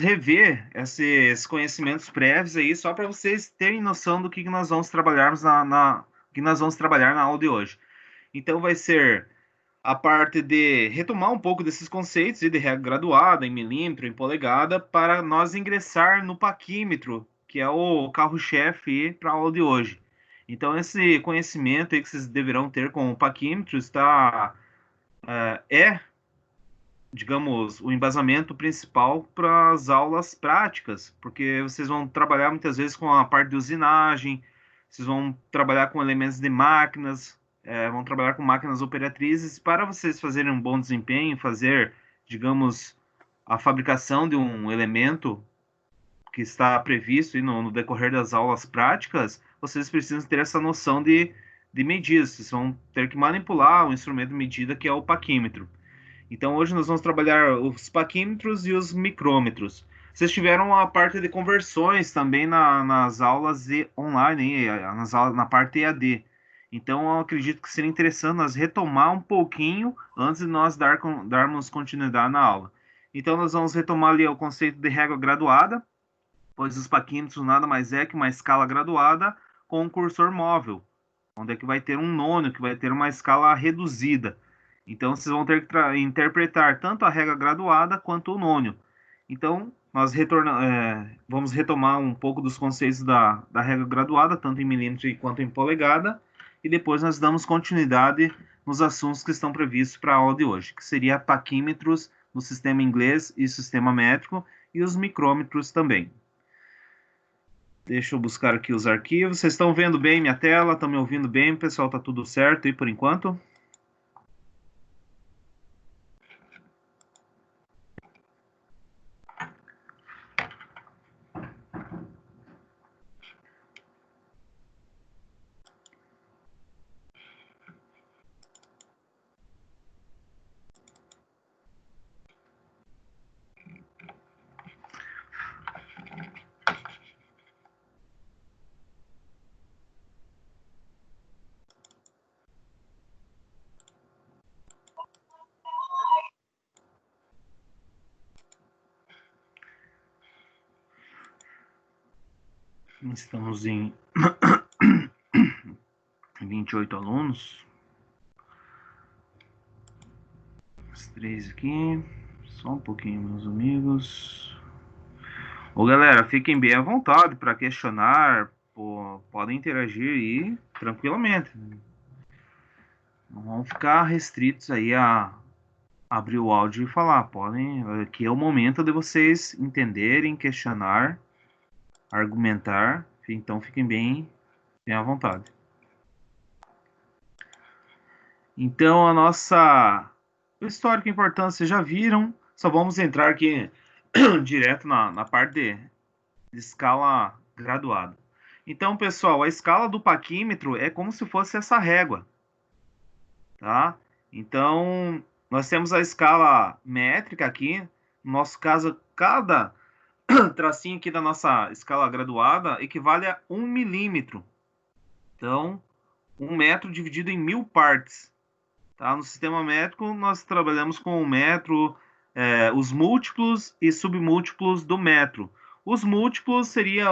rever esses conhecimentos prévios aí, só para vocês terem noção do que nós vamos trabalharmos que nós vamos trabalhar na aula de hoje. Então, vai ser a parte de retomar um pouco desses conceitos de regra graduada, em milímetro, em polegada, para nós ingressar no paquímetro, que é o carro-chefe para a aula de hoje. Então, esse conhecimento aí que vocês deverão ter com o paquímetro é, digamos, o embasamento principal para as aulas práticas, porque vocês vão trabalhar muitas vezes com a parte de usinagem, vocês vão trabalhar com elementos de máquinas, vão trabalhar com máquinas operatrizes, para vocês fazerem um bom desempenho, fazer, digamos, a fabricação de um elemento que está previsto no decorrer das aulas práticas, vocês precisam ter essa noção de medidas, vocês vão ter que manipular o instrumento de medida que é o paquímetro. Então, hoje nós vamos trabalhar os paquímetros e os micrômetros. Vocês tiveram a parte de conversões também nas aulas online, na parte EAD. Então, eu acredito que seria interessante nós retomar um pouquinho antes de nós darmos continuidade na aula. Então, nós vamos retomar ali o conceito de régua graduada, pois os paquímetros nada mais é que uma escala graduada com um cursor móvel, onde é que vai ter um nônio, que vai ter uma escala reduzida. Então, vocês vão ter que interpretar tanto a regra graduada quanto o nônio. Então, nós vamos retomar um pouco dos conceitos da regra graduada, tanto em milímetro quanto em polegada, e depois nós damos continuidade nos assuntos que estão previstos para a aula de hoje, que seria paquímetros no sistema inglês e sistema métrico, e os micrômetros também. Deixa eu buscar aqui os arquivos. Vocês estão vendo bem minha tela? Estão me ouvindo bem? Pessoal, tá tudo certo aí por enquanto? Estamos em 28 alunos. Os 3 aqui. Só um pouquinho, meus amigos. Ô, galera, fiquem bem à vontade para questionar. Podem interagir aí tranquilamente. Não vão ficar restritos aí a abrir o áudio e falar. Podem. Aqui é o momento de vocês entenderem, questionar, argumentar. Então, fiquem bem à vontade. Então, a nossa histórica importância já viram. Só vamos entrar aqui direto na parte de escala graduada. Então, pessoal, a escala do paquímetro é como se fosse essa régua, tá? Então, nós temos a escala métrica aqui. No nosso caso, cada tracinho aqui da nossa escala graduada equivale a 1 milímetro. Então, 1 metro dividido em 1000 partes. Tá? No sistema métrico, nós trabalhamos com o metro, os múltiplos e submúltiplos do metro. Os múltiplos seria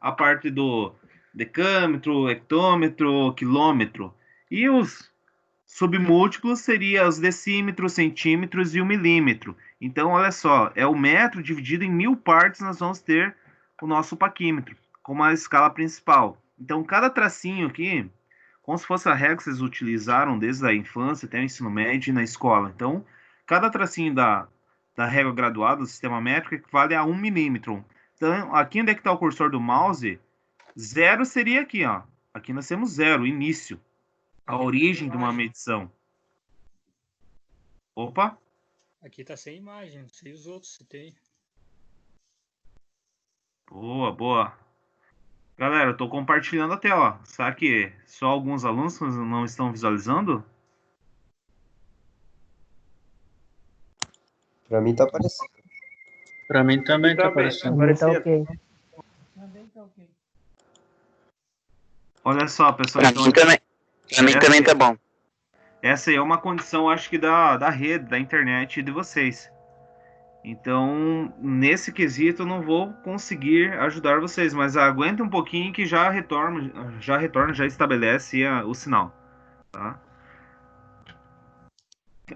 a parte do decâmetro, hectômetro, quilômetro. E os submúltiplos seriam os decímetros, centímetros e o milímetro. Então, olha só, é o metro dividido em 1000 partes, nós vamos ter o nosso paquímetro, como a escala principal. Então, cada tracinho aqui, como se fosse a regra que vocês utilizaram desde a infância até o ensino médio e na escola. Então, cada tracinho da régua graduada do sistema métrico equivale a 1 milímetro. Então, aqui onde é que está o cursor do mouse, zero seria aqui, ó. Aqui nós temos zero, início. A origem de uma medição. Opa! Aqui tá sem imagem, não sei os outros se tem. Boa, boa. Galera, eu tô compartilhando a tela. Será que só alguns alunos não estão visualizando? Para mim tá aparecendo. Para mim também tá aparecendo. Também tá ok. Olha só, pessoal. Para mim também tá bom. Essa aí é uma condição, acho que da rede, da internet de vocês. Então, nesse quesito, eu não vou conseguir ajudar vocês, mas aguenta um pouquinho que já retorna, já estabelece o sinal, tá?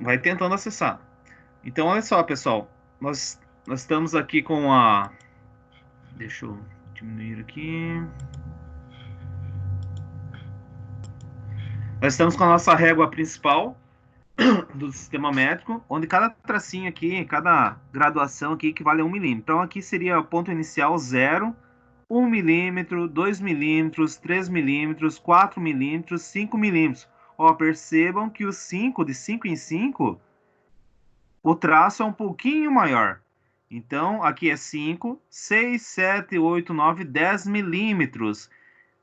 Vai tentando acessar. Então, olha só, pessoal, nós estamos aqui com a... Deixa eu diminuir aqui. Nós estamos com a nossa régua principal do sistema métrico, onde cada tracinho aqui, cada graduação aqui equivale a 1 milímetro. Então, aqui seria o ponto inicial 0, 1 milímetro, 2 milímetros, 3 milímetros, 4 milímetros, 5 milímetros. Ó, percebam que o 5, de 5 em 5, o traço é um pouquinho maior. Então, aqui é 5, 6, 7, 8, 9, 10 milímetros.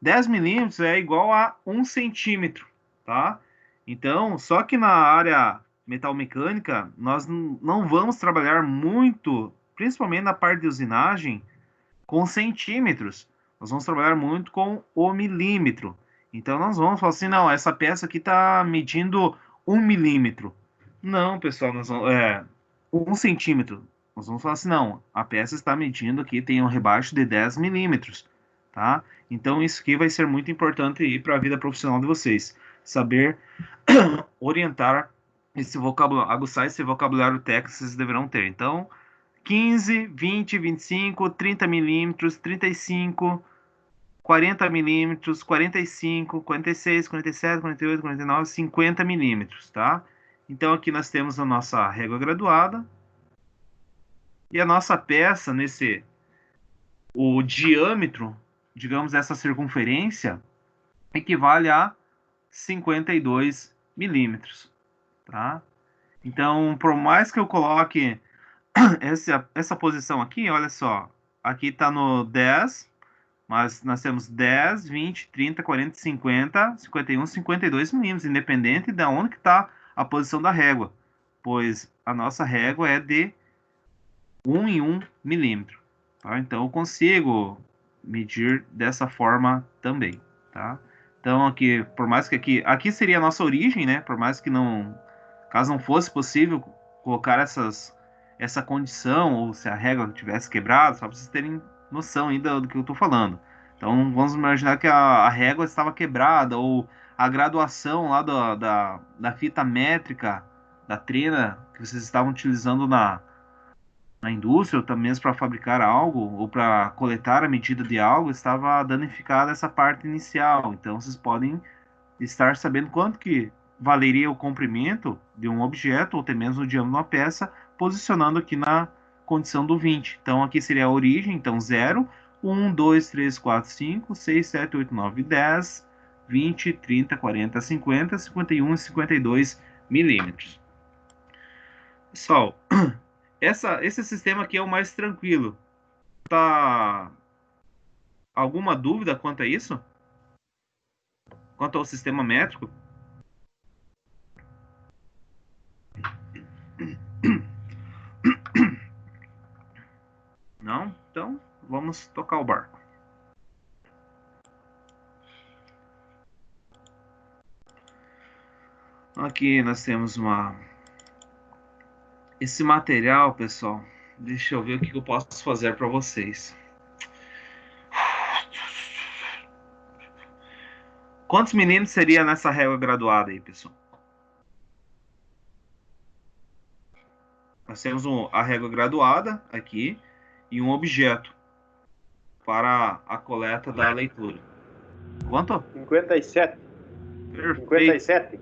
10 milímetros é igual a 1 centímetro, tá? Então, só que na área metalmecânica, nós não vamos trabalhar muito, principalmente na parte de usinagem, com centímetros. Nós vamos trabalhar muito com o milímetro. Então, nós vamos falar assim, não, essa peça aqui está medindo 1 milímetro. Não, pessoal, nós vamos, 1 centímetro. Nós vamos falar assim, não, a peça está medindo aqui, tem um rebaixo de 10 milímetros, tá? Então, isso aqui vai ser muito importante para a vida profissional de vocês. Saber orientar esse vocabulário, aguçar esse vocabulário técnico que vocês deverão ter. Então, 15, 20, 25, 30 milímetros, 35, 40 milímetros, 45, 46, 47, 48, 49, 50 milímetros, tá? Então, aqui nós temos a nossa régua graduada. E a nossa peça, o diâmetro, digamos, essa circunferência, equivale a 52 milímetros, tá? Então, por mais que eu coloque essa posição aqui, olha só, aqui está no 10, mas nós temos 10, 20, 30, 40, 50, 51, 52 milímetros, independente de onde que está a posição da régua, pois a nossa régua é de 1 em 1 milímetro, tá? Então, eu consigo medir dessa forma também, tá? Então, aqui, por mais que aqui seria a nossa origem, né? Por mais que caso não fosse possível colocar essa condição, ou se a régua tivesse quebrado, só para vocês terem noção ainda do que eu estou falando. Então, vamos imaginar que a régua estava quebrada, ou a graduação lá da fita métrica, da trena, que vocês estavam utilizando na indústria, ou também mesmo para fabricar algo, ou para coletar a medida de algo, estava danificada essa parte inicial. Então, vocês podem estar sabendo quanto que valeria o comprimento de um objeto, ou até mesmo o diâmetro de uma peça, posicionando aqui na condição do 20. Então, aqui seria a origem, então 0, 1, 2, 3, 4, 5, 6, 7, 8, 9, 10, 20, 30, 40, 50, 51 e 52 milímetros. Pessoal, esse sistema aqui é o mais tranquilo. Tá alguma dúvida quanto a isso? Quanto ao sistema métrico? Não? Então, vamos tocar o barco. Aqui nós temos esse material, pessoal. Deixa eu ver o que eu posso fazer para vocês. Quantos milímetros seria nessa régua graduada aí, pessoal? Nós temos a régua graduada aqui e um objeto para a coleta da leitura. Quanto? 57. Perfeito. 57.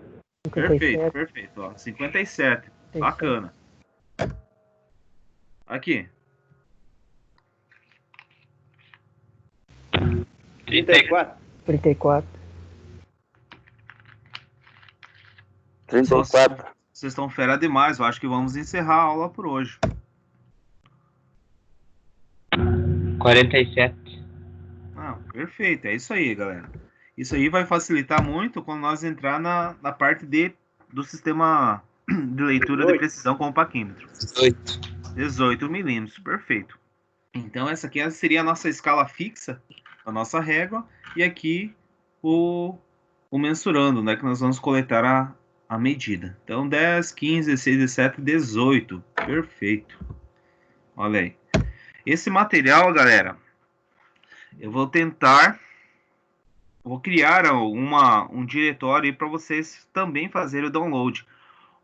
Perfeito, perfeito. Ó, 57. Bacana. Aqui. 34. 34. 34. Vocês estão fera demais. Eu acho que vamos encerrar a aula por hoje. 47. Ah, perfeito. É isso aí, galera. Isso aí vai facilitar muito quando nós entrar na parte do sistema de leitura 18. de precisão com o paquímetro. 18 milímetros. Perfeito. Então, essa aqui seria a nossa escala fixa, a nossa régua. E aqui o mensurando, né? Que nós vamos coletar a medida. Então, 10, 15, 16, 17, 18. Perfeito. Olha aí. Esse material, galera, eu vou criar um diretório para vocês também fazerem o download.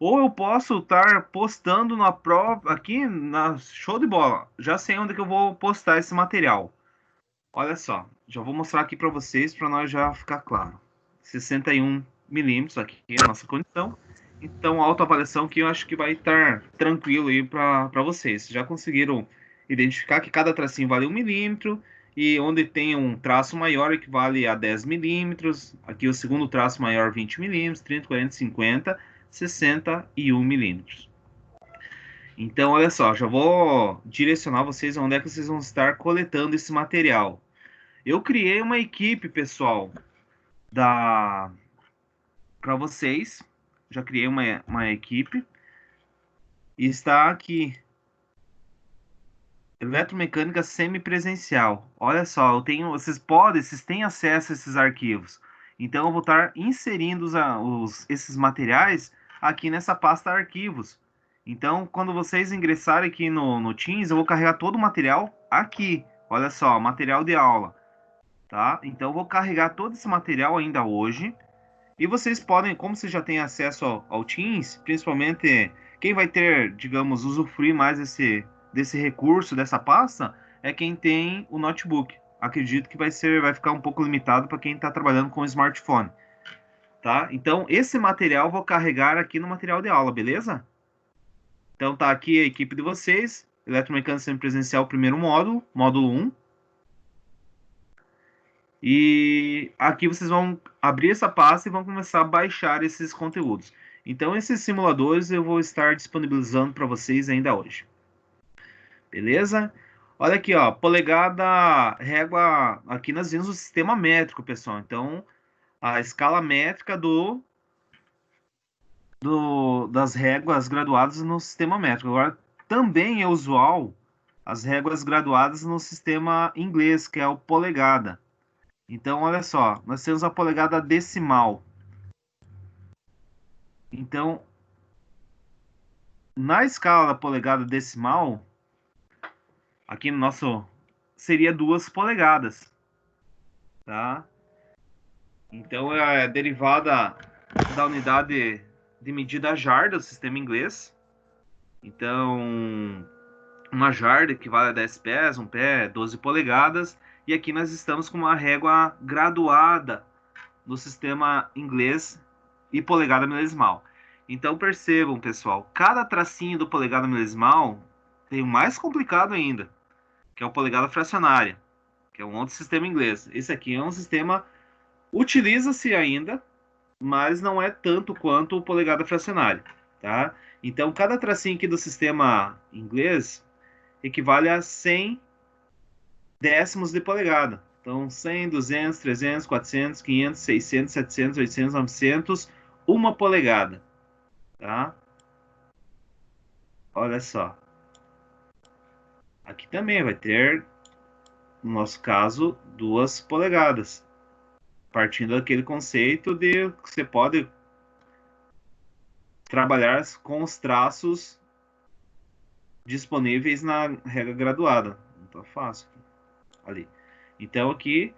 Ou eu posso estar postando na prova aqui na show de bola. Já sei onde que eu vou postar esse material. Olha só, já vou mostrar aqui para vocês para nós já ficar claro. 61 milímetros aqui é a nossa condição. Então, a autoavaliação que eu acho que vai estar tranquilo aí para vocês. Já conseguiram identificar que cada tracinho vale 1 milímetro e onde tem um traço maior equivale a 10 milímetros. Aqui o segundo traço maior 20 milímetros, 30, 40, 50, 61 milímetros. Então, olha só, já vou direcionar vocês onde é que vocês vão estar coletando esse material. Eu criei uma equipe, pessoal, para vocês. Já criei uma equipe. E está aqui. Eletromecânica semipresencial. Olha só, vocês têm acesso a esses arquivos. Então, eu vou estar inserindo esses materiais aqui nessa pasta arquivos. Então, quando vocês ingressarem aqui no Teams, eu vou carregar todo o material aqui. Olha só, material de aula. Tá? Então, eu vou carregar todo esse material ainda hoje. E vocês podem, como vocês já têm acesso ao Teams, principalmente quem vai ter, digamos, usufruir mais desse recurso, dessa pasta, é quem tem o notebook. Acredito que vai ficar um pouco limitado para quem está trabalhando com smartphone. Tá? Então, esse material eu vou carregar aqui no material de aula, beleza? Então, tá aqui a equipe de vocês, Eletromecânica Semipresencial, primeiro módulo, módulo 1. E aqui vocês vão abrir essa pasta e vão começar a baixar esses conteúdos. Então, esses simuladores eu vou estar disponibilizando para vocês ainda hoje. Beleza? Olha aqui, ó, polegada, régua, aqui nós vimos o sistema métrico, pessoal. Então, a escala métrica das réguas graduadas no sistema métrico. Agora, também é usual as réguas graduadas no sistema inglês, que é o polegada. Então, olha só, nós temos a polegada decimal. Então, na escala da polegada decimal, aqui no nosso, seria 2 polegadas, tá? Então, é a derivada da unidade de medida jarda do sistema inglês. Então, uma jarda equivale a 10 pés, um pé, 12 polegadas. E aqui nós estamos com uma régua graduada no sistema inglês e polegada milesimal. Então percebam, pessoal, cada tracinho do polegada milesimal tem o mais complicado ainda, que é o polegada fracionária, que é um outro sistema inglês. Esse aqui é um sistema, utiliza-se ainda, mas não é tanto quanto o polegada fracionária, tá? Então cada tracinho aqui do sistema inglês equivale a 100 décimos de polegada. Então, 100, 200, 300, 400, 500, 600, 700, 800, 900, 1 polegada. Tá? Olha só. Aqui também vai ter, no nosso caso, 2 polegadas. Partindo daquele conceito de que você pode trabalhar com os traços disponíveis na regra graduada. Não tá fácil. Ali. Então, aqui,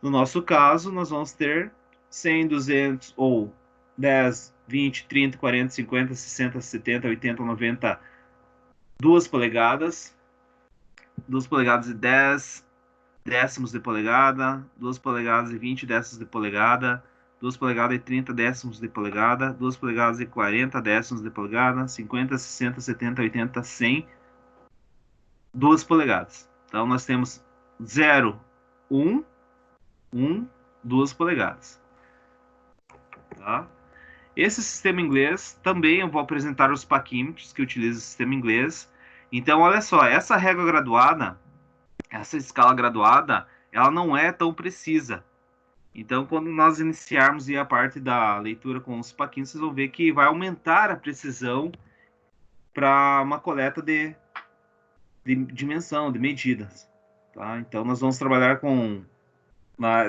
no nosso caso, nós vamos ter 100, 200 ou 10, 20, 30, 40, 50, 60, 70, 80, 90, 2 polegadas, 2 polegadas e 10 décimos de polegada, 2 polegadas e 20 décimos de polegada, 2 polegadas e 30 décimos de polegada, 2 polegadas e 40 décimos de polegada, 50, 60, 70, 80, 100, 2 polegadas. Então, nós temos 0, 1, 2 polegadas. Tá? Esse sistema inglês, também eu vou apresentar os paquímetros que utilizam o sistema inglês. Então, olha só, essa régua graduada, essa escala graduada, ela não é tão precisa. Então, quando nós iniciarmos a parte da leitura com os paquímetros, vocês vão ver que vai aumentar a precisão para uma coleta de dimensão, de medidas. Tá? Então, nós vamos trabalhar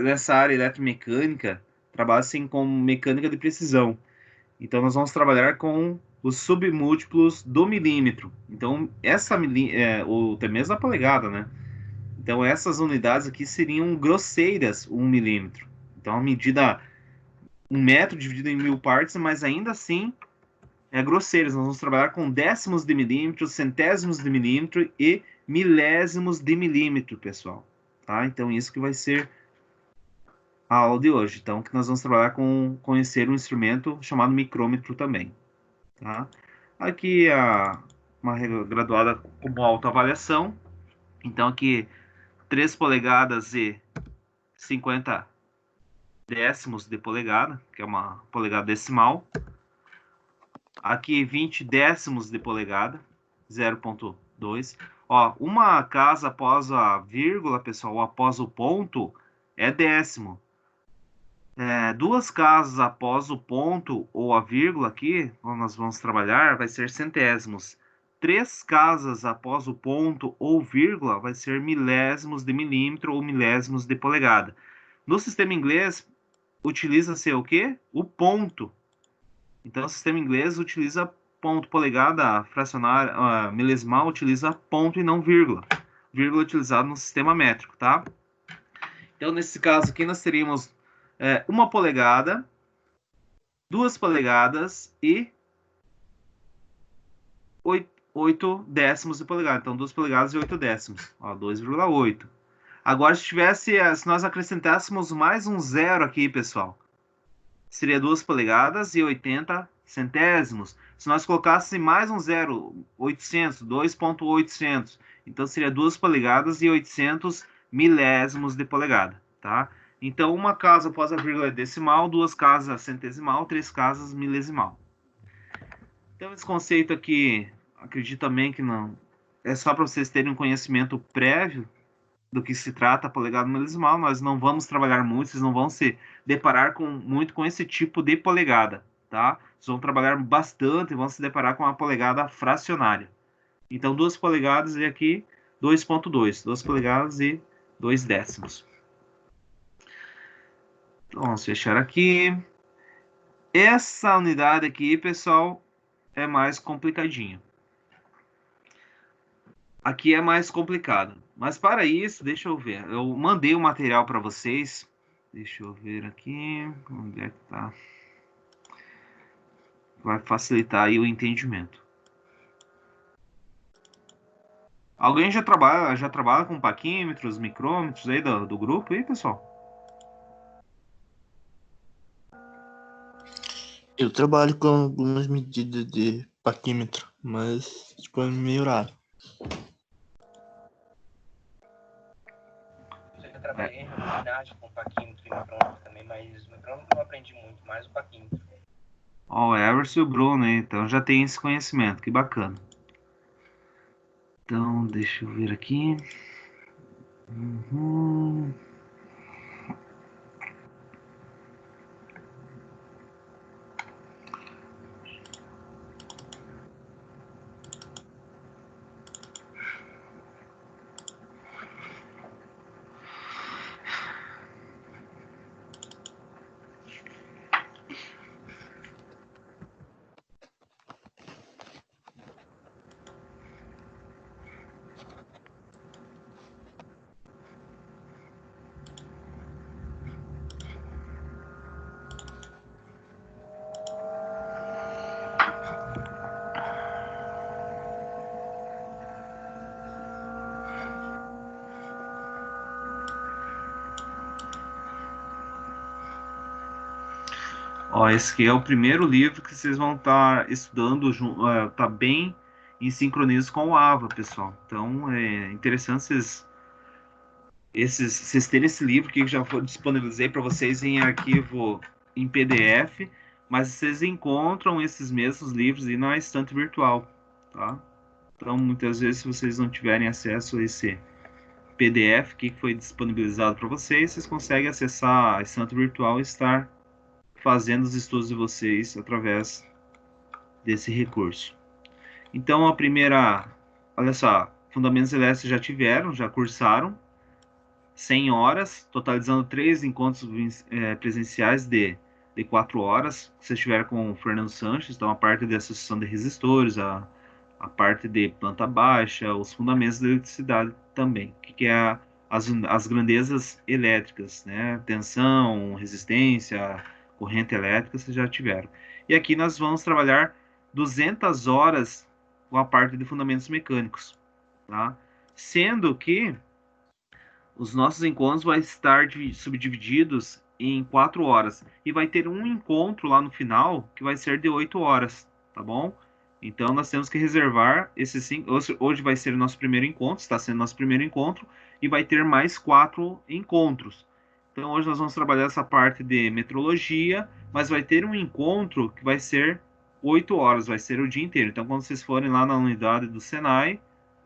nessa área eletromecânica, trabalha-se com mecânica de precisão. Então, nós vamos trabalhar com os submúltiplos do milímetro. Então, ou até mesmo a polegada, né? Então, essas unidades aqui seriam grosseiras, 1 milímetro. Então, a medida 1 metro dividido em 1000 partes, mas ainda assim é grosseiras. Nós vamos trabalhar com décimos de milímetro, centésimos de milímetro e milésimos de milímetro, pessoal. Tá? Então, isso que vai ser a aula de hoje. Então, que nós vamos trabalhar com conhecer um instrumento chamado micrômetro também. Tá? Aqui uma graduada como autoavaliação. Então, aqui 3 polegadas e 50 décimos de polegada, que é uma polegada decimal. Aqui 20 décimos de polegada, 0,2. Ó, uma casa após a vírgula, pessoal, após o ponto, é décimo. Duas casas após o ponto ou a vírgula aqui, onde nós vamos trabalhar, vai ser centésimos. 3 casas após o ponto ou vírgula vai ser milésimos de milímetro ou milésimos de polegada. No sistema inglês, utiliza-se o quê? O ponto. Então, o sistema inglês utiliza ponto, polegada fracionária, milesimal utiliza ponto e não vírgula. Vírgula utilizado no sistema métrico, tá? Então, nesse caso aqui, nós teríamos 1 polegada, 2 polegadas e 8 décimos de polegada. Então, 2 polegadas e 8 décimos. 2,8. Agora, se nós acrescentássemos mais um zero aqui, pessoal, seria 2 polegadas e 80 centésimos. Se nós colocássemos mais um zero, 800, 2.800, então seria 2 polegadas e 800 milésimos de polegada, tá? Então, uma casa após a vírgula é decimal, 2 casas centesimal, 3 casas milesimal. Então, esse conceito aqui, acredito também que não é só para vocês terem um conhecimento prévio do que se trata a polegada milesimal. Nós não vamos trabalhar muito, vocês não vão se deparar muito com esse tipo de polegada, tá? Vocês vão trabalhar bastante e vão se deparar com a polegada fracionária. Então, 2 polegadas e aqui 2,2. 2 polegadas e 2 décimos. Então, vamos fechar aqui. Essa unidade aqui, pessoal, é mais complicadinho. Aqui é mais complicado. Mas para isso, deixa eu ver. Eu mandei o material para vocês. Deixa eu ver aqui. Onde é que tá? Vai facilitar aí o entendimento. Alguém já trabalha com paquímetros, micrômetros aí do grupo aí, pessoal? Eu trabalho com algumas medidas de paquímetro, mas tipo é meio raro. Eu trabalhei em realidade com paquímetro e micrômetro também, mas o micrômetro eu aprendi muito, mais o paquímetro. Ó, o Everson e o Bruno, né? Então já tem esse conhecimento, que bacana. Então, deixa eu ver aqui. Ó, esse aqui é o primeiro livro que vocês vão estar estudando, tá bem em sincronismo com o AVA, pessoal. Então, é interessante vocês terem esse livro que já disponibilizei para vocês em arquivo em PDF, mas vocês encontram esses mesmos livros aí na estante virtual, tá? Então, muitas vezes, se vocês não tiverem acesso a esse PDF que foi disponibilizado para vocês, vocês conseguem acessar a estante virtual e estar fazendo os estudos de vocês através desse recurso. Então, a primeira, olha só, Fundamentos Elétricos já cursaram 100 horas, totalizando 3 encontros presenciais de de 4 horas. Se vocês estiverem com o Fernando Sanches, então a parte de associação de resistores, a parte de planta baixa, os fundamentos da eletricidade também. O que é as grandezas elétricas, né? Tensão, resistência, corrente elétrica, vocês já tiveram. E aqui nós vamos trabalhar 200 horas com a parte de fundamentos mecânicos, tá? Sendo que os nossos encontros vão estar subdivididos em 4 horas. E vai ter um encontro lá no final que vai ser de 8 horas, tá bom? Então nós temos que reservar esses 5. Hoje vai ser o nosso primeiro encontro, está sendo nosso primeiro encontro, e vai ter mais 4 encontros. Então hoje nós vamos trabalhar essa parte de metrologia, mas vai ter um encontro que vai ser 8 horas, vai ser o dia inteiro. Então quando vocês forem lá na unidade do Senai,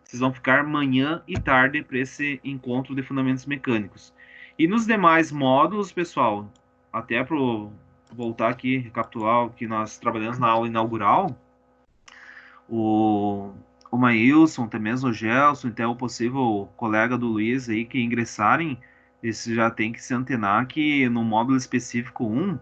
vocês vão ficar manhã e tarde para esse encontro de fundamentos mecânicos. E nos demais módulos, pessoal, até para voltar aqui, recapitular o que nós trabalhamos na aula inaugural, o Maílson, até mesmo o Gelson, até o possível colega do Luiz aí que ingressarem, eles já tem que se antenar que no módulo específico 1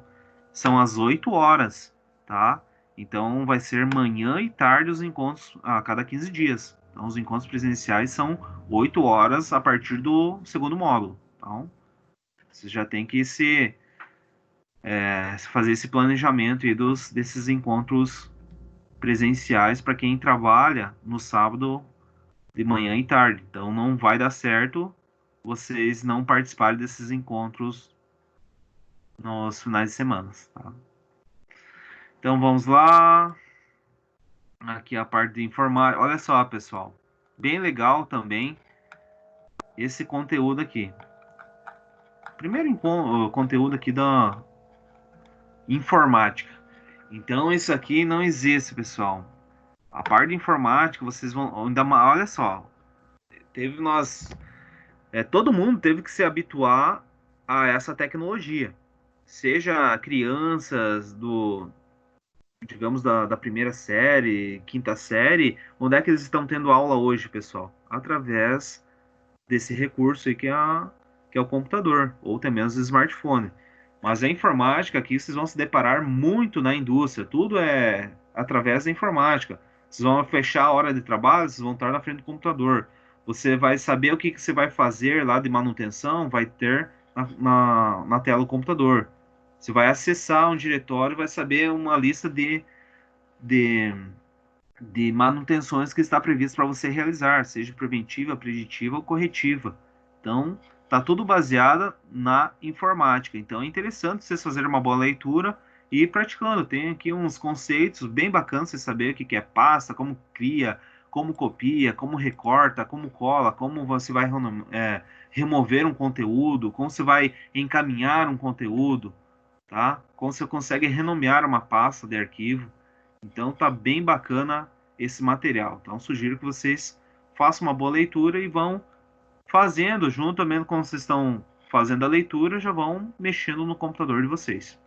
são às 8 horas, tá? Então vai ser manhã e tarde os encontros a cada 15 dias. Então os encontros presenciais são 8 horas a partir do segundo módulo. Então você já tem que fazer esse planejamento aí desses encontros presenciais para quem trabalha no sábado de manhã e tarde. Então não vai dar certo vocês não participarem desses encontros nos finais de semana, tá? Então vamos lá. Aqui a parte de informática. Olha só, pessoal. Bem legal também esse conteúdo aqui. Primeiro conteúdo aqui da informática. Então isso aqui não existe, pessoal. A parte de informática, vocês vão ainda mais, olha só. Todo mundo teve que se habituar a essa tecnologia. Seja crianças digamos, da primeira série, quinta série, onde é que eles estão tendo aula hoje, pessoal? Através desse recurso aí que é o computador, ou até mesmo o smartphone. Mas a informática aqui, vocês vão se deparar muito na indústria, tudo é através da informática. Vocês vão fechar a hora de trabalho, vocês vão estar na frente do computador. Você vai saber o que você vai fazer lá de manutenção, vai ter na tela do computador. Você vai acessar um diretório, vai saber uma lista de manutenções que está prevista para você realizar, seja preventiva, preditiva ou corretiva. Então, está tudo baseado na informática. Então, é interessante vocês fazerem uma boa leitura e ir praticando. Tem aqui uns conceitos bem bacanas, você saber o que é pasta, como cria, como copia, como recorta, como cola, como você vai remover um conteúdo, como você vai encaminhar um conteúdo, tá? Como você consegue renomear uma pasta de arquivo. Então tá bem bacana esse material. Então sugiro que vocês façam uma boa leitura e vão fazendo, junto mesmo quando vocês estão fazendo a leitura, já vão mexendo no computador de vocês.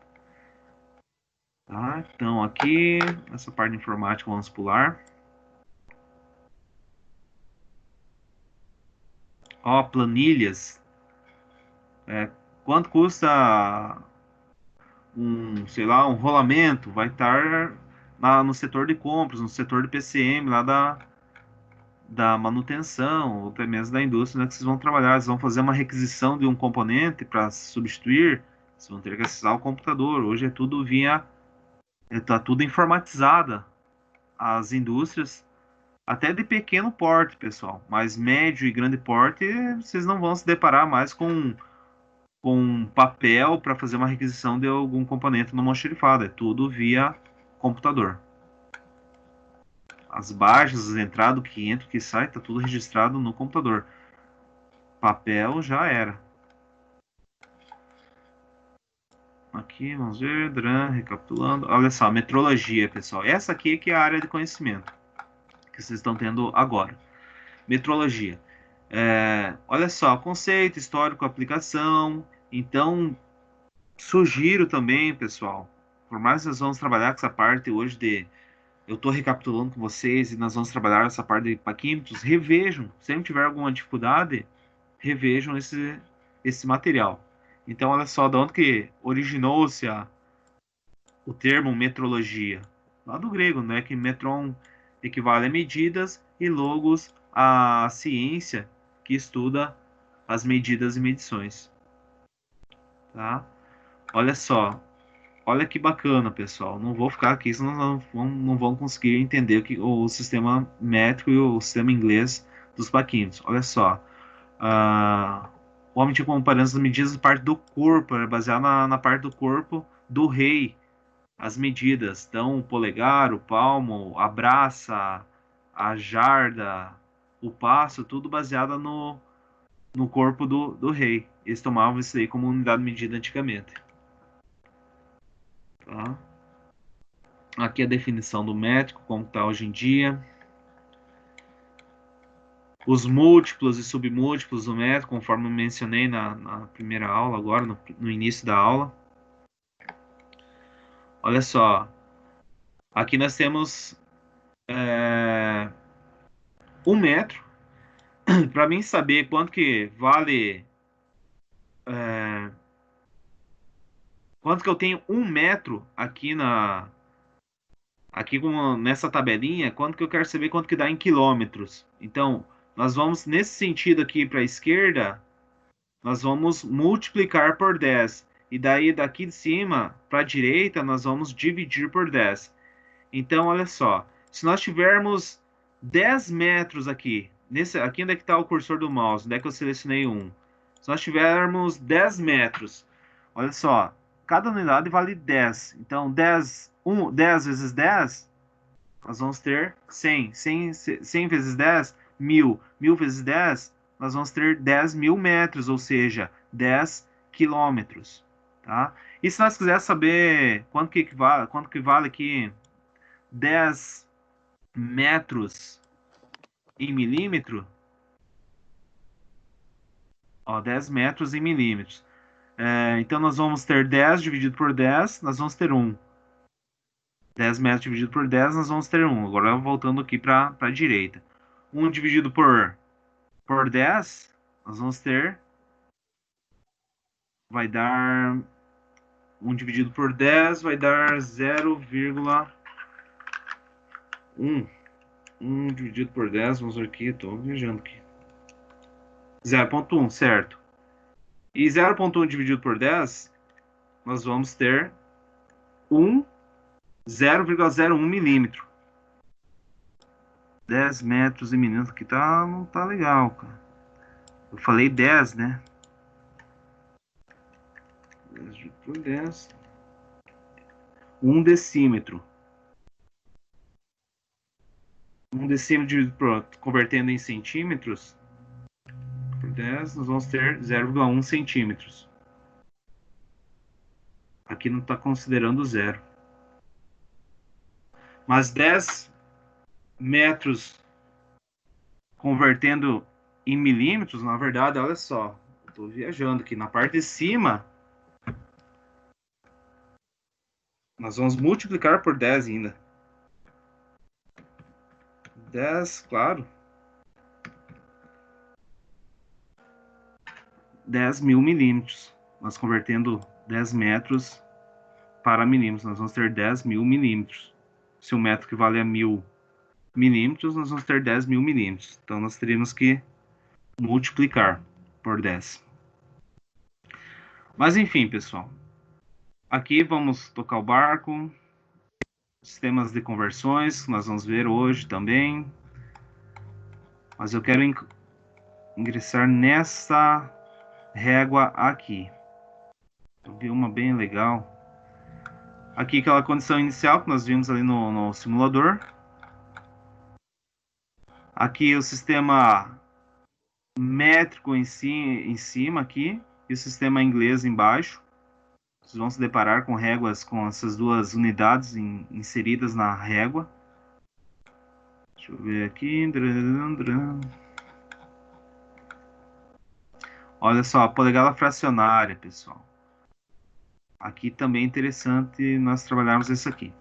Tá? Então aqui, essa parte de informática vamos pular. Ó, planilhas. Quanto custa sei lá, um rolamento? Vai estar no setor de compras, no setor de PCM, lá da manutenção, ou até mesmo da indústria, né, que vocês vão trabalhar. Vocês vão fazer uma requisição de um componente para substituir, vocês vão ter que acessar o computador. Hoje está tudo informatizado. As indústrias, até de pequeno porte, pessoal, mas médio e grande porte, vocês não vão se deparar mais com papel para fazer uma requisição de algum componente no almoxarifado. É tudo via computador. As baixas, as entradas, o que entra, o que sai, está tudo registrado no computador. Papel já era. Aqui, vamos ver, recapitulando. Olha só, metrologia, pessoal. Essa aqui que é a área de conhecimento que vocês estão tendo agora. Metrologia. Olha só, conceito, histórico, aplicação. Então, sugiro também, pessoal, por mais que nós vamos trabalhar com essa parte hoje eu estou recapitulando com vocês e nós vamos trabalhar essa parte de paquímetros, revejam, se sempre tiver alguma dificuldade, revejam esse material. Então, olha só, de onde que originou-se o termo metrologia? Lá do grego, né? Que metron equivale a medidas e logos a ciência que estuda as medidas e medições. Tá? Olha só. Olha que bacana, pessoal. Não vou ficar aqui, senão não vão conseguir entender o sistema métrico e o sistema inglês dos paquímetros. Olha só. O homem tinha como parâmetro as medidas da parte do corpo, era baseado na parte do corpo do rei. As medidas, então, o polegar, o palmo, a braça, a jarda, o passo, tudo baseado no corpo do rei. Eles tomavam isso aí como unidade de medida antigamente. Tá? Aqui a definição do métrico, como está hoje em dia. Os múltiplos e submúltiplos do métrico, conforme eu mencionei na primeira aula, agora no início da aula. Olha só. Aqui nós temos 1 metro. Para mim saber quanto que vale... quanto que eu tenho 1 metro aqui nessa tabelinha, quanto que eu quero saber quanto que dá em quilômetros. Então, nós vamos, nesse sentido aqui para a esquerda, nós vamos multiplicar por 10. E daí, daqui de cima para a direita, nós vamos dividir por 10. Então, olha só. Se nós tivermos 10 metros aqui, aqui onde é que está o cursor do mouse, onde é que eu selecionei 1. Se nós tivermos 10 metros, olha só, cada unidade vale 10. Então, 10 vezes 10, nós vamos ter 100. 100 vezes 10, 1000. 1000 vezes 10, nós vamos ter 10.000 metros, ou seja, 10 quilômetros. Tá? E se nós quisermos saber quanto que vale aqui 10 metros em milímetro, 10 metros em milímetros. Então, nós vamos ter 10 dividido por 10, nós vamos ter 1. 10 metros dividido por 10, nós vamos ter 1. Agora, voltando aqui para a direita. 1 dividido por 10, nós vamos ter... Vai dar... 1 dividido por 10 vai dar 0,1. 1 dividido por 10, vamos ver aqui, estou viajando aqui. 0,1, certo. E 0,1 dividido por 10, nós vamos ter 0,01 milímetro. 10 metros em milímetro aqui não tá legal, cara. Eu falei 10, né? 10 por 10. 1 decímetro. 1 decímetro dividido convertendo em centímetros por 10, nós vamos ter 0,1 centímetros. Aqui não está considerando zero. Mas 10 metros convertendo em milímetros, na verdade, olha só. Estou viajando aqui. Na parte de cima, nós vamos multiplicar por 10 ainda. 10, claro. 10.000 milímetros. Nós convertendo 10 metros para milímetros, nós vamos ter 10.000 milímetros. Se um metro equivale a 1.000 milímetros, nós vamos ter 10.000 milímetros. Então, nós teríamos que multiplicar por 10. Mas, enfim, pessoal. Aqui vamos tocar o barco. Sistemas de conversões, que nós vamos ver hoje também. Mas eu quero ingressar nessa régua aqui. Eu vi uma bem legal. Aqui aquela condição inicial que nós vimos ali no simulador. Aqui o sistema métrico em cima aqui. E o sistema inglês embaixo. Vocês vão se deparar com réguas com essas duas unidades inseridas na régua. Deixa eu ver aqui. Olha só, a polegada fracionária, pessoal. Aqui também é interessante nós trabalharmos isso aqui.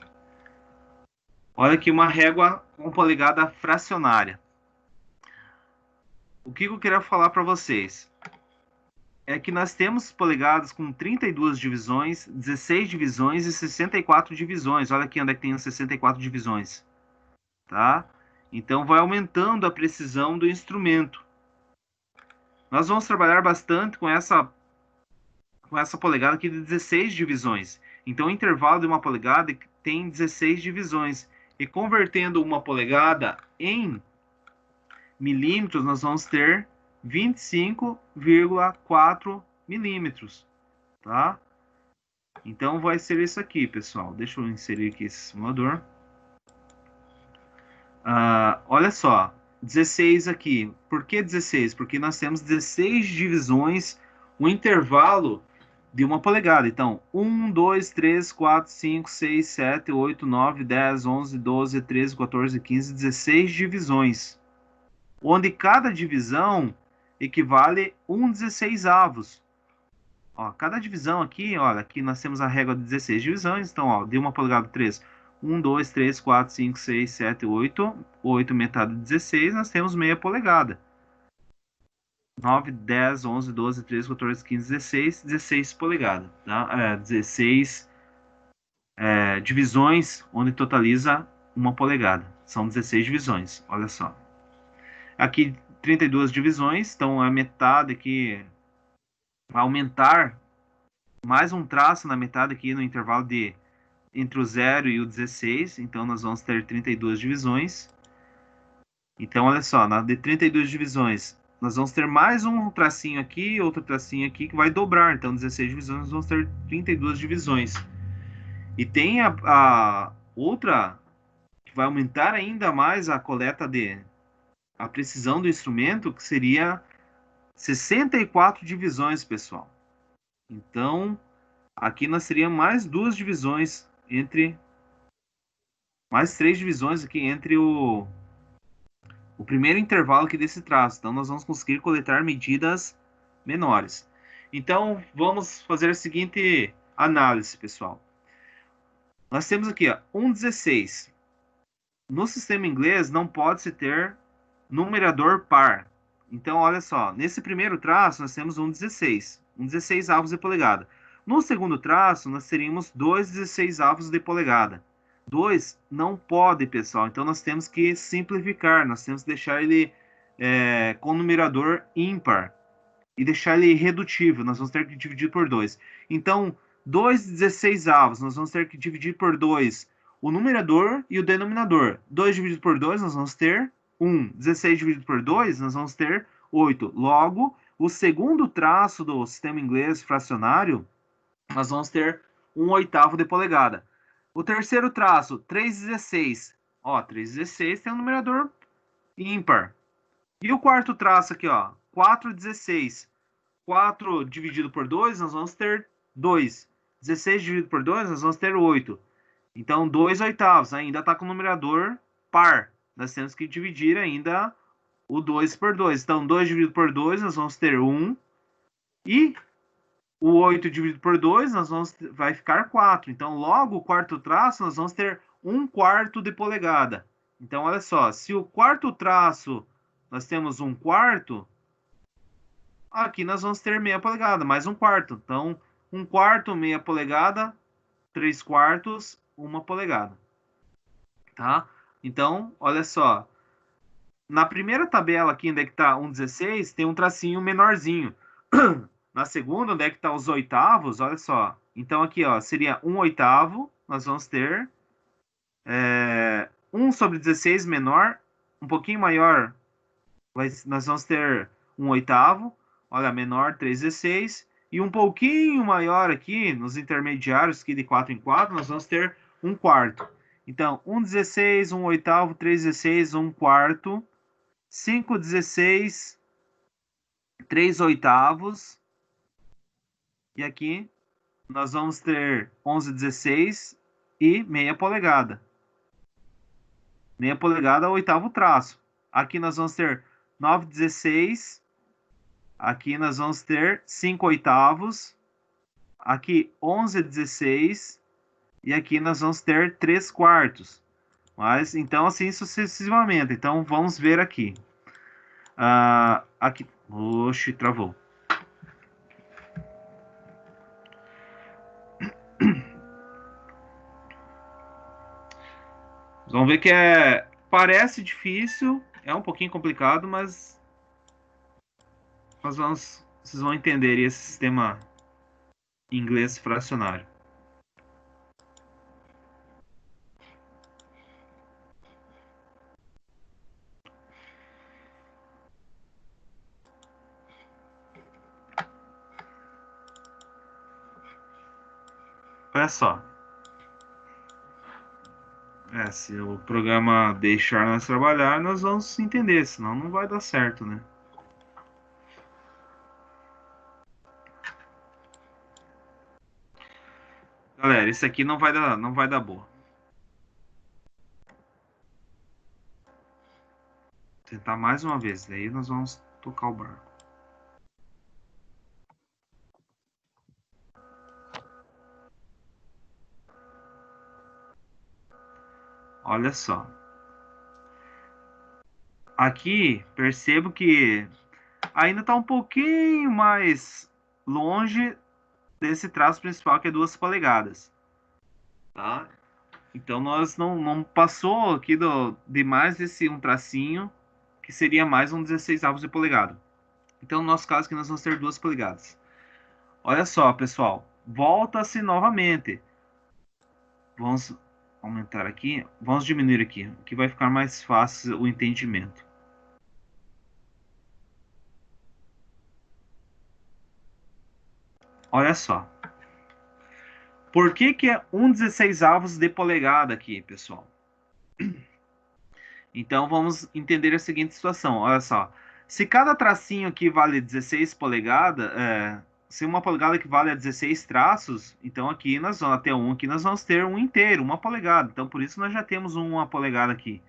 Olha aqui uma régua com polegada fracionária. O que eu queria falar para vocês? é que nós temos polegadas com 32 divisões, 16 divisões e 64 divisões. Olha aqui onde é que tem as 64 divisões. Tá? Então, vai aumentando a precisão do instrumento. Nós vamos trabalhar bastante com essa polegada aqui de 16 divisões. Então, o intervalo de uma polegada tem 16 divisões. E convertendo uma polegada em milímetros, nós vamos ter 25,4 milímetros. Tá? Então, vai ser isso aqui, pessoal. Deixa eu inserir aqui esse simulador. Olha só, 16 aqui. Por que 16? Porque nós temos 16 divisões, o intervalo de uma polegada. Então, 1, 2, 3, 4, 5, 6, 7, 8, 9, 10, 11, 12, 13, 14, 15, 16 divisões. Onde cada divisão equivale 1/16avos. Ó, cada divisão aqui, olha, aqui nós temos a régua de 16 divisões. Então, ó, de uma polegada 3, 1, 2, 3, 4, 5, 6, 7, 8. 8 metade de 16, nós temos meia polegada. 9, 10, 11, 12, 13, 14, 15, 16, 16 polegadas. Tá? 16 divisões, onde totaliza uma polegada. São 16 divisões, olha só. Aqui, 32 divisões, então a metade aqui vai aumentar mais um traço na metade aqui no intervalo de entre o 0 e o 16, então nós vamos ter 32 divisões. Então, olha só, na de 32 divisões, nós vamos ter mais um tracinho aqui, outro tracinho aqui, que vai dobrar. Então, 16 divisões, nós vamos ter 32 divisões. E tem a outra, que vai aumentar ainda mais a coleta a precisão do instrumento, que seria 64 divisões, pessoal. Então, aqui nós teríamos mais 2 divisões mais 3 divisões aqui entre o primeiro intervalo aqui desse traço. Então, nós vamos conseguir coletar medidas menores. Então, vamos fazer a seguinte análise, pessoal. Nós temos aqui, ó, 1/16. No sistema inglês, não pode-se ter numerador par. Então, olha só, nesse primeiro traço, nós temos 1/16. 1/16avos de polegada. No segundo traço, nós teríamos 2/16avos de polegada. 2 não pode, pessoal. Então, nós temos que simplificar. Nós temos que deixar ele com numerador ímpar. E deixar ele irredutível. Nós vamos ter que dividir por 2. Então, 2/16avos, nós vamos ter que dividir por 2 o numerador e o denominador. 2 dividido por 2, nós vamos ter 1. 16 dividido por 2, nós vamos ter 8. Logo, o segundo traço do sistema inglês fracionário, nós vamos ter 1/8 de polegada. O terceiro traço, 3/16. Ó, 3/16 tem um numerador ímpar. E o quarto traço aqui, ó, 4/16. 4 dividido por 2, nós vamos ter 2. 16 dividido por 2, nós vamos ter 8. Então, 2/8 ainda está com o numerador par. Nós temos que dividir ainda o 2 por 2. Então, 2 dividido por 2, nós vamos ter 1. E o 8 dividido por 2, vai ficar 4. Então, logo, o quarto traço, nós vamos ter 1/4 de polegada. Então, olha só, se o quarto traço, nós temos 1/4, aqui nós vamos ter meia polegada, mais 1/4. Então, 1/4, meia polegada, 3/4, 1 polegada. Tá? Então, olha só. Na primeira tabela aqui, onde é que está 1/16, tem um tracinho menorzinho. Na segunda, onde é que está os oitavos, olha só. Então, aqui, ó, seria 1/8, nós vamos ter 1/16 menor, um pouquinho maior, nós vamos ter 1/8, olha, menor, 3/16, e um pouquinho maior aqui, nos intermediários, aqui de 4 em 4, nós vamos ter 1/4. Então, 1/16, 1/8, 3/16, 1/4, 5/16, 3/8. E aqui nós vamos ter 11/16 e meia polegada. Meia polegada, oitavo traço. Aqui nós vamos ter 9/16. Aqui nós vamos ter 5/8. Aqui 11/16. E aqui nós vamos ter 3/4. Mas, então, assim sucessivamente. Então, vamos ver aqui. Aqui. Oxe, travou. ver que parece difícil, é um pouquinho complicado, mas vocês vão entender esse sistema inglês fracionário. Olha só. Se o programa deixar nós trabalhar, nós vamos entender, senão não vai dar certo, né? Galera, isso aqui não vai dar boa. Vou tentar mais uma vez, daí nós vamos tocar o barco. Olha só. Aqui, percebo que ainda está um pouquinho mais longe desse traço principal, que é 2 polegadas. Tá? Então, nós não passou aqui de mais esse um tracinho, que seria mais um 16 avos de polegada. Então, no nosso caso aqui, nós vamos ter 2 polegadas. Olha só, pessoal. Volta-se novamente. Vamos aumentar aqui. Vamos diminuir aqui, que vai ficar mais fácil o entendimento. Olha só. Por que é um 16 avos de polegada aqui, pessoal? Então, vamos entender a seguinte situação. Olha só. Se cada tracinho aqui vale 16 polegadas, se uma polegada equivale a 16 traços, então aqui nós vamos até aqui nós vamos ter um inteiro, 1 polegada. Então, por isso nós já temos 1 polegada aqui.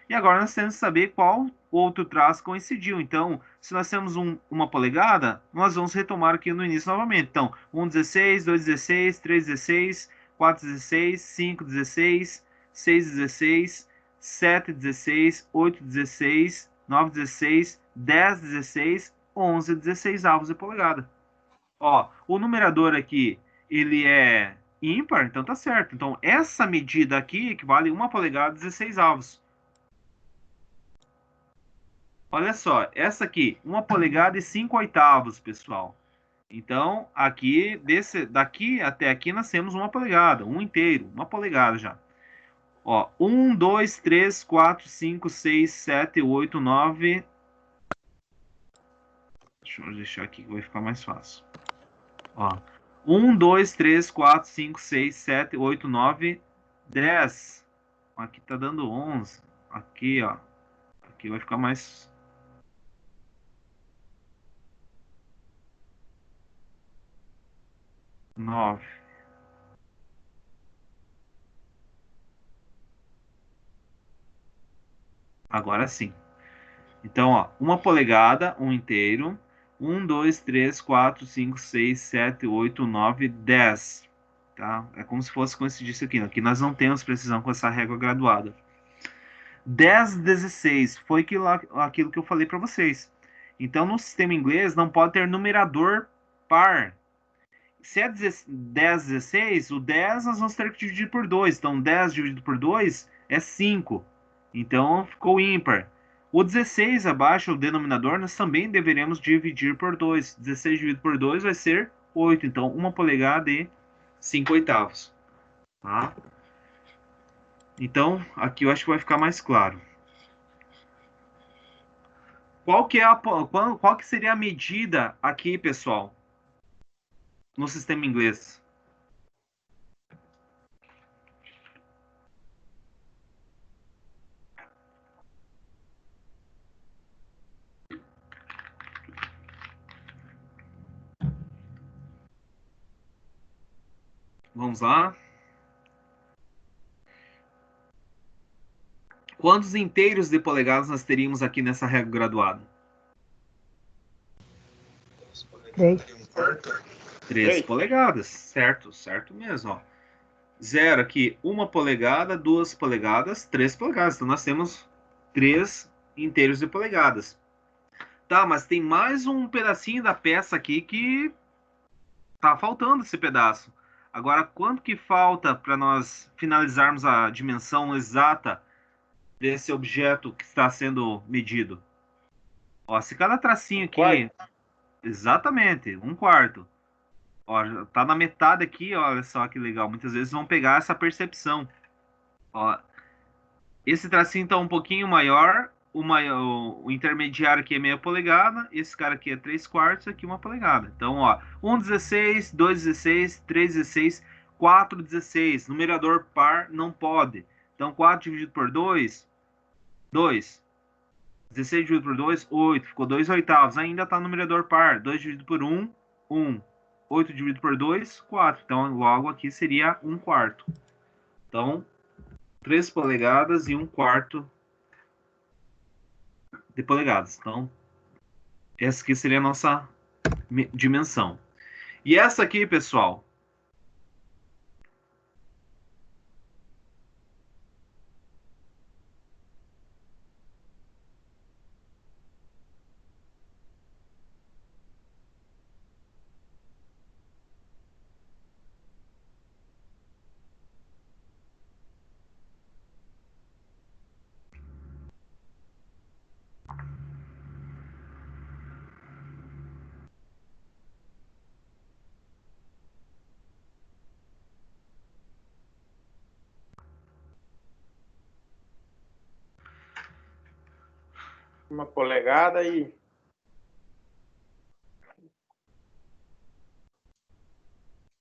E agora nós temos que saber qual outro traço coincidiu. Então, se nós temos 1 polegada, nós vamos retomar aqui no início novamente. Então, 1,16, 2,16, 3,16, 4,16, 5,16, 6,16, 7,16, 8,16, 9,16, 10,16, 11,16 avos de polegada. Ó, o numerador aqui, ele é ímpar, então tá certo. Então, essa medida aqui equivale a 1 polegada, 16 avos. Olha só, essa aqui, 1 polegada e 5/8, pessoal. Então, aqui, daqui até aqui, nós temos 1 polegada, um inteiro, 1 polegada já. Ó, 1, 2, 3, 4, 5, 6, 7, 8, 9. Deixa eu deixar aqui que vai ficar mais fácil. Ó, 1, 2, 3, 4, 5, 6, 7, 8, 9, 10. Aqui tá dando 11. Aqui, ó. Aqui vai ficar mais... 9. Agora sim. Então, ó, 1 polegada, um inteiro. 1, 2, 3, 4, 5, 6, 7, 8, 9, 10. Tá? É como se fosse coincidisse aqui. Aqui nós não temos precisão com essa régua graduada. 10, 16. Foi aquilo que eu falei para vocês. Então, no sistema inglês, não pode ter numerador par. Se é 10, 16, o 10 nós vamos ter que dividir por 2. Então, 10 dividido por 2 é 5. Então, ficou ímpar. O 16 abaixo, o denominador, nós também deveremos dividir por 2. 16 dividido por 2 vai ser 8. Então, 1 polegada e 5/8. Tá? Então, aqui eu acho que vai ficar mais claro. Qual que seria a medida aqui, pessoal? No sistema inglês. Vamos lá. Quantos inteiros de polegadas nós teríamos aqui nessa régua graduada? 3 polegadas, certo, certo mesmo, ó. 0 aqui, 1 polegada, 2 polegadas, 3 polegadas. Então, nós temos 3 inteiros de polegadas. Tá, mas tem mais um pedacinho da peça aqui que tá faltando esse pedaço. Agora, quanto que falta para nós finalizarmos a dimensão exata desse objeto que está sendo medido? Ó, se cada tracinho aqui... Quarto. Exatamente, 1/4. Ó, já tá na metade aqui, ó, olha só que legal. Muitas vezes vão pegar essa percepção. Ó, esse tracinho tá um pouquinho maior, o intermediário aqui é meia polegada, esse cara aqui é 3/4, aqui 1 polegada. Então, ó, 1/16, 2/16, 3/16, 4/16. Numerador par não pode. Então, 4 dividido por 2, 2. 16 dividido por 2, 8. Ficou 2/8. Ainda está no numerador par. 2 dividido por 1, 1. 8 dividido por 2, 4. Então, logo aqui seria 1/4. Então, 3 polegadas e 1/4 de polegadas. Então, essa aqui seria a nossa dimensão. E essa aqui, pessoal, Uma polegada e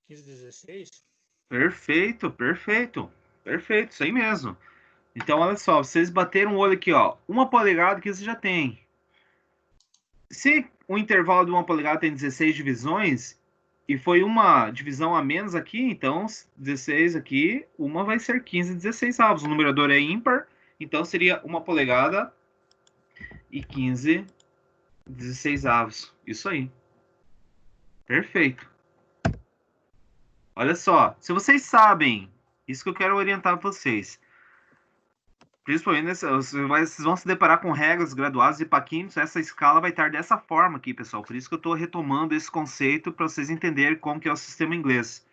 15/16. perfeito, perfeito. Perfeito, isso aí mesmo. Então, olha só, vocês bateram o olho aqui, ó. 1 polegada que você já tem. Se o intervalo de 1 polegada tem 16 divisões, e foi uma divisão a menos aqui, então 16 aqui, uma vai ser 15/16. O numerador é ímpar, então seria 1 polegada e 15/16. Isso aí. Perfeito. Olha só, se vocês sabem, isso que eu quero orientar vocês. Principalmente, vocês vão se deparar com regras graduadas de paquímetros. Essa escala vai estar dessa forma aqui, pessoal. Por isso que eu estou retomando esse conceito para vocês entenderem como que é o sistema inglês.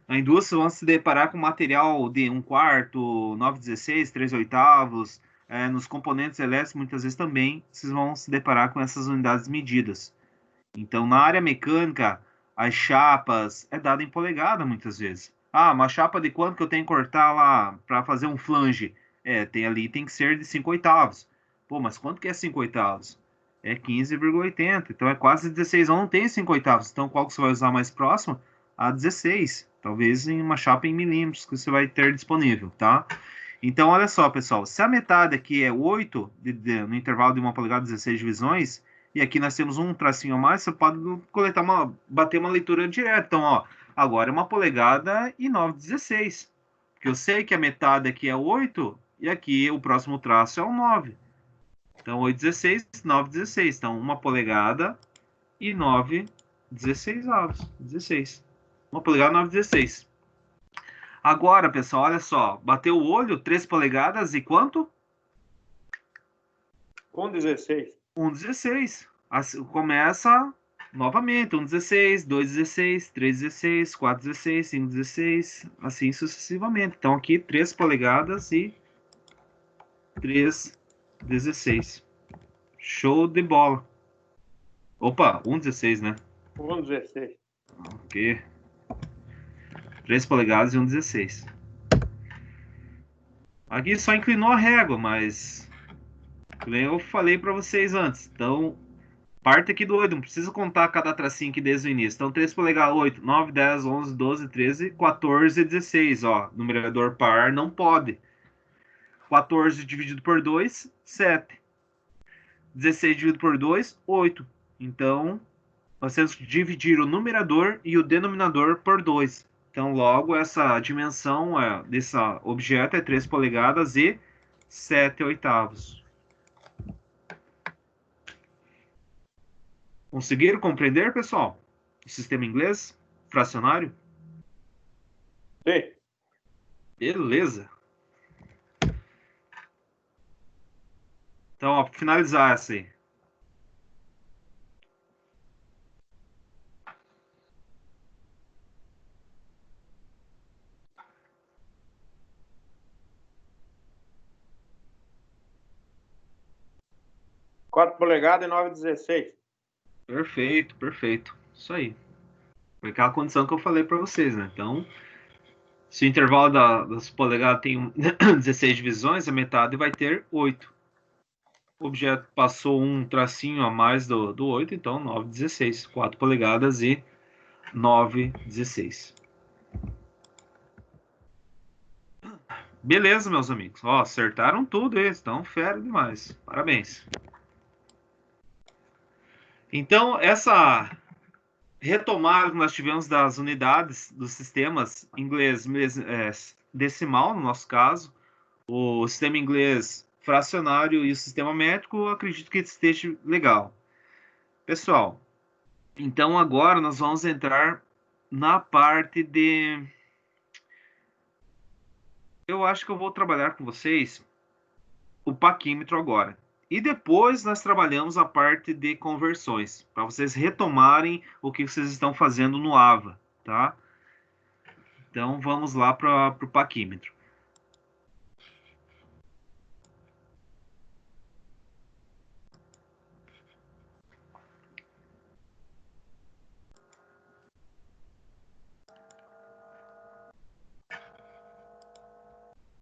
Na indústria, vão se deparar com material de 1/4, 9/16, 3/8. Nos componentes elétricos, muitas vezes também, vocês vão se deparar com essas unidades medidas. Então, na área mecânica, as chapas é dada em polegada, muitas vezes. Ah, uma chapa de quanto que eu tenho que cortar lá para fazer um flange? Tem que ser de 5/8. Pô, mas quanto que é 5/8? É 15,80. Então é quase 16. Eu não tem 5/8. Então qual que você vai usar mais próximo? A 16. Talvez em uma chapa em milímetros que você vai ter disponível, tá? Então, olha só, pessoal. Se a metade aqui é 8, no intervalo de 1 polegada, 16 divisões, e aqui nós temos um tracinho a mais, você pode bater uma leitura direta. Então, ó, agora é 1 polegada e 9/16. Porque eu sei que a metade aqui é 8, e aqui o próximo traço é o 9. Então, 8/16, 9/16. Então, 1 polegada e 9/16. 16. 1 polegada, 9/16. Agora, pessoal, olha só. Bateu o olho, 3 polegadas e quanto? 1/16. 1/16. Começa novamente. 1/16, 2/16, 3/16, 4/16, 5/16, assim sucessivamente. Então, aqui 3 polegadas e 3/16. Show de bola. Opa, 1/16, né? 1/16. Ok. 3 polegadas e 1/16. Aqui só inclinou a régua, mas eu falei para vocês antes. Então, parte aqui do 8, não precisa contar cada tracinho aqui desde o início. Então, 3 polegadas, 8, 9, 10, 11, 12, 13, 14, 16. Ó, numerador par não pode. 14 dividido por 2, 7. 16 dividido por 2, 8. Então, nós temos que dividir o numerador e o denominador por 2. Então, logo, essa dimensão desse objeto é 3 polegadas e 7/8. Conseguiram compreender, pessoal? O sistema inglês fracionário? Sim. Beleza. Então, ó, para finalizar essa aí. 4 polegadas e 9,16. Perfeito, perfeito. Isso aí. Foi aquela condição que eu falei para vocês, né? Então, se o intervalo das polegadas tem 16 divisões, a metade vai ter 8. O objeto passou um tracinho a mais do 8, então 9,16. 4 polegadas e 9,16. Beleza, meus amigos. Ó, acertaram tudo eles, estão fera demais. Parabéns. Então, essa retomada que nós tivemos das unidades dos sistemas inglês decimal, no nosso caso, o sistema inglês fracionário e o sistema métrico, acredito que esteja legal. Pessoal, então agora nós vamos entrar na parte de... Eu acho que eu vou trabalhar com vocês o paquímetro agora. E depois nós trabalhamos a parte de conversões, para vocês retomarem o que vocês estão fazendo no AVA, tá? Então vamos lá para o paquímetro.